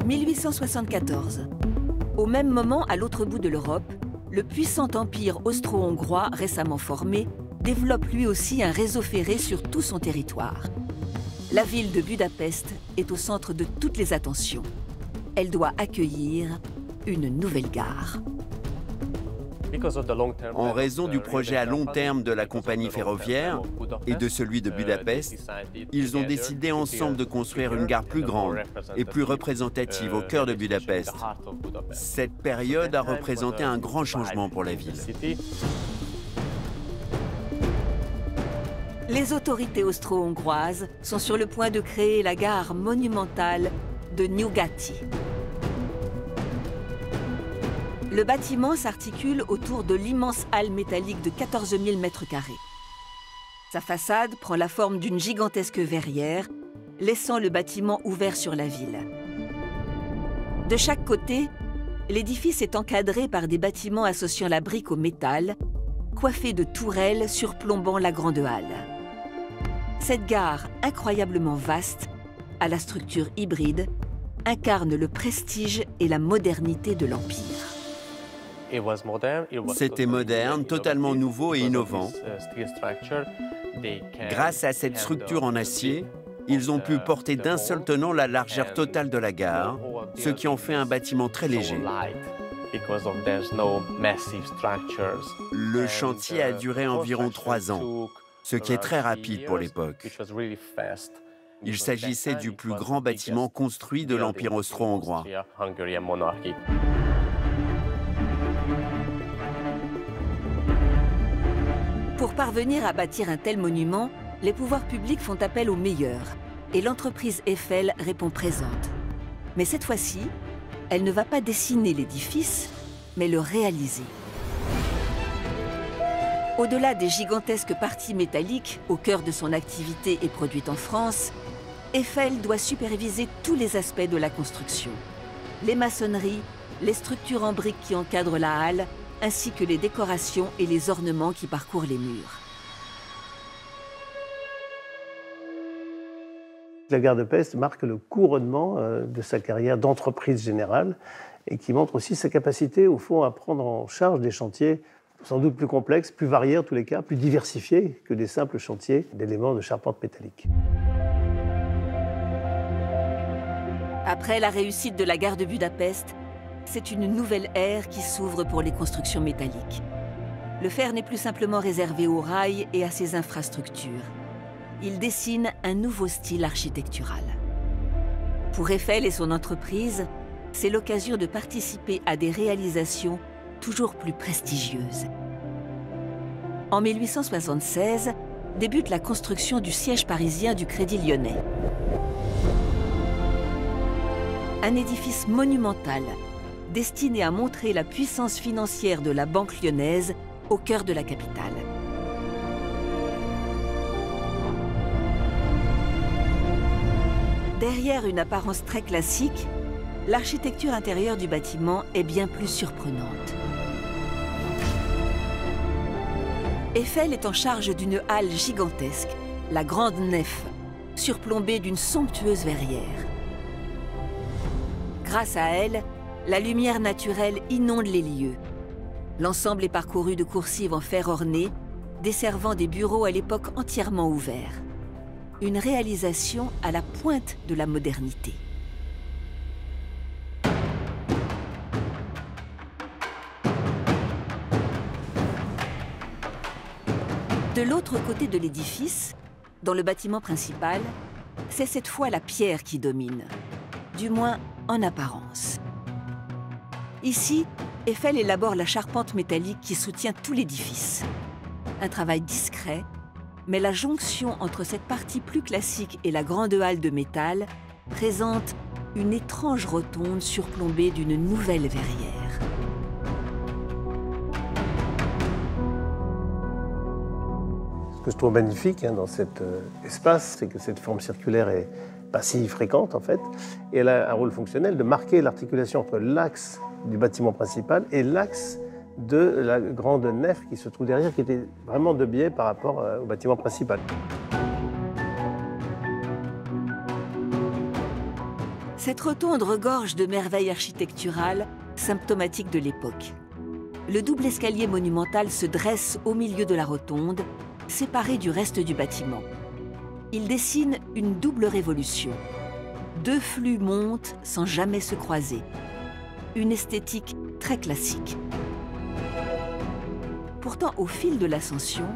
1874. Au même moment, à l'autre bout de l'Europe, le puissant empire austro-hongrois récemment formé développe lui aussi un réseau ferré sur tout son territoire. La ville de Budapest est au centre de toutes les attentions. Elle doit accueillir une nouvelle gare. En raison du projet à long terme de la compagnie ferroviaire et de celui de Budapest, ils ont décidé ensemble de construire une gare plus grande et plus représentative au cœur de Budapest. Cette période a représenté un grand changement pour la ville. Les autorités austro-hongroises sont sur le point de créer la gare monumentale de Nyugati. Le bâtiment s'articule autour de l'immense halle métallique de 14 000 m². Sa façade prend la forme d'une gigantesque verrière, laissant le bâtiment ouvert sur la ville. De chaque côté, l'édifice est encadré par des bâtiments associant la brique au métal, coiffés de tourelles surplombant la grande halle. Cette gare incroyablement vaste, à la structure hybride, incarne le prestige et la modernité de l'Empire. C'était moderne, totalement nouveau et innovant. Grâce à cette structure en acier, ils ont pu porter d'un seul tenant la largeur totale de la gare, ce qui en fait un bâtiment très léger. Le chantier a duré environ 3 ans, ce qui est très rapide pour l'époque. Il s'agissait du plus grand bâtiment construit de l'Empire austro-hongrois. Pour parvenir à bâtir un tel monument, les pouvoirs publics font appel aux meilleurs et l'entreprise Eiffel répond présente. Mais cette fois-ci, elle ne va pas dessiner l'édifice, mais le réaliser. Au-delà des gigantesques parties métalliques au cœur de son activité et produite en France, Eiffel doit superviser tous les aspects de la construction. Les maçonneries, les structures en briques qui encadrent la halle, ainsi que les décorations et les ornements qui parcourent les murs. La gare de Pest marque le couronnement de sa carrière d'entreprise générale et qui montre aussi sa capacité, au fond, à prendre en charge des chantiers sans doute plus complexes, plus variés en tous les cas, plus diversifiés que des simples chantiers d'éléments de charpente métallique. Après la réussite de la gare de Budapest, c'est une nouvelle ère qui s'ouvre pour les constructions métalliques. Le fer n'est plus simplement réservé aux rails et à ses infrastructures. Il dessine un nouveau style architectural. Pour Eiffel et son entreprise, c'est l'occasion de participer à des réalisations toujours plus prestigieuses. En 1876, débute la construction du siège parisien du Crédit Lyonnais. Un édifice monumental, destiné à montrer la puissance financière de la banque lyonnaise au cœur de la capitale. Derrière une apparence très classique, l'architecture intérieure du bâtiment est bien plus surprenante. Eiffel est en charge d'une halle gigantesque, la Grande Nef, surplombée d'une somptueuse verrière. Grâce à elle, la lumière naturelle inonde les lieux. L'ensemble est parcouru de coursives en fer orné, desservant des bureaux à l'époque entièrement ouverts. Une réalisation à la pointe de la modernité. De l'autre côté de l'édifice, dans le bâtiment principal, c'est cette fois la pierre qui domine, du moins en apparence. Ici, Eiffel élabore la charpente métallique qui soutient tout l'édifice. Un travail discret, mais la jonction entre cette partie plus classique et la grande halle de métal présente une étrange rotonde surplombée d'une nouvelle verrière. Ce que je trouve magnifique dans cet espace, c'est que cette forme circulaire est pas si fréquente en fait, et elle a un rôle fonctionnel de marquer l'articulation entre l'axe du bâtiment principal et l'axe de la grande nef qui se trouve derrière, qui était vraiment de biais par rapport au bâtiment principal. Cette rotonde regorge de merveilles architecturales symptomatiques de l'époque. Le double escalier monumental se dresse au milieu de la rotonde, séparé du reste du bâtiment. Il dessine une double révolution. Deux flux montent sans jamais se croiser. Une esthétique très classique. Pourtant, au fil de l'ascension,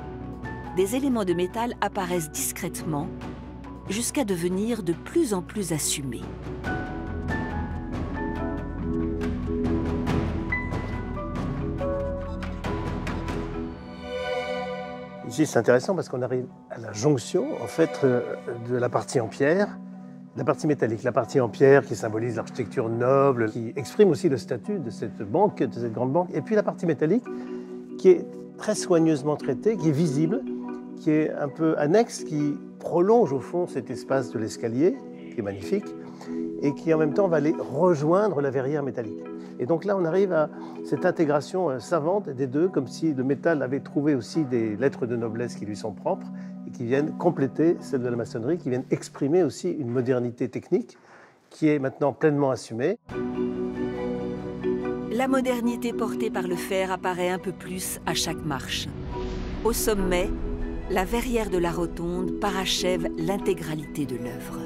des éléments de métal apparaissent discrètement jusqu'à devenir de plus en plus assumés. Ici, c'est intéressant parce qu'on arrive à la jonction en fait, de la partie en pierre, la partie métallique. La partie en pierre qui symbolise l'architecture noble, qui exprime aussi le statut de cette banque, de cette grande banque. Et puis la partie métallique qui est très soigneusement traitée, qui est visible, qui est un peu annexe, qui prolonge au fond cet espace de l'escalier, qui est magnifique, et qui en même temps va aller rejoindre la verrière métallique. Et donc là, on arrive à cette intégration savante des deux, comme si le métal avait trouvé aussi des lettres de noblesse qui lui sont propres et qui viennent compléter celles de la maçonnerie, qui viennent exprimer aussi une modernité technique qui est maintenant pleinement assumée. La modernité portée par le fer apparaît un peu plus à chaque marche. Au sommet, la verrière de la rotonde parachève l'intégralité de l'œuvre.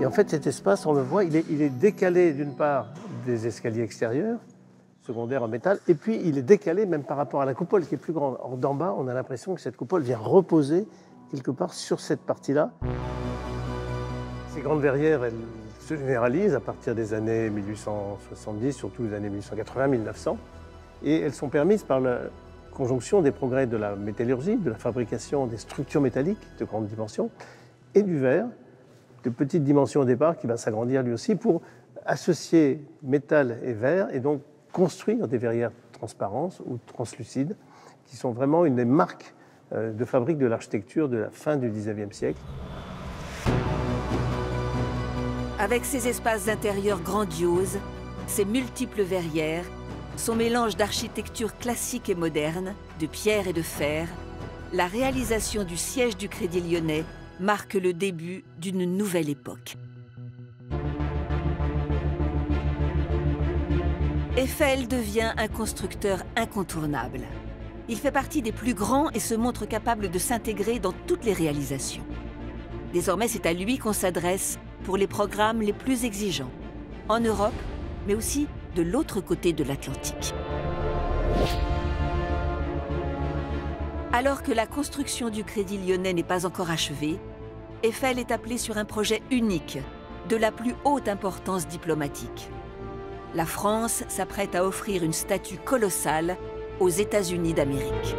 Et en fait, cet espace, on le voit, il est décalé d'une part des escaliers extérieurs, secondaires en métal, et puis il est décalé même par rapport à la coupole qui est plus grande. Or, d'en bas, on a l'impression que cette coupole vient reposer quelque part sur cette partie-là. Ces grandes verrières, elles se généralisent à partir des années 1870, surtout les années 1880-1900, et elles sont permises par la conjonction des progrès de la métallurgie, de la fabrication des structures métalliques de grande dimension, et du verre, de petite dimension au départ, qui va s'agrandir lui aussi pour associer métal et verre et donc construire des verrières transparentes ou translucides qui sont vraiment une des marques de fabrique de l'architecture de la fin du XIXe siècle. Avec ses espaces intérieurs grandioses, ses multiples verrières, son mélange d'architecture classique et moderne, de pierre et de fer, la réalisation du siège du Crédit Lyonnais marque le début d'une nouvelle époque. Eiffel devient un constructeur incontournable. Il fait partie des plus grands et se montre capable de s'intégrer dans toutes les réalisations. Désormais, c'est à lui qu'on s'adresse pour les programmes les plus exigeants, en Europe, mais aussi de l'autre côté de l'Atlantique. Alors que la construction du Crédit Lyonnais n'est pas encore achevée, Eiffel est appelé sur un projet unique, de la plus haute importance diplomatique. La France s'apprête à offrir une statue colossale aux États-Unis d'Amérique.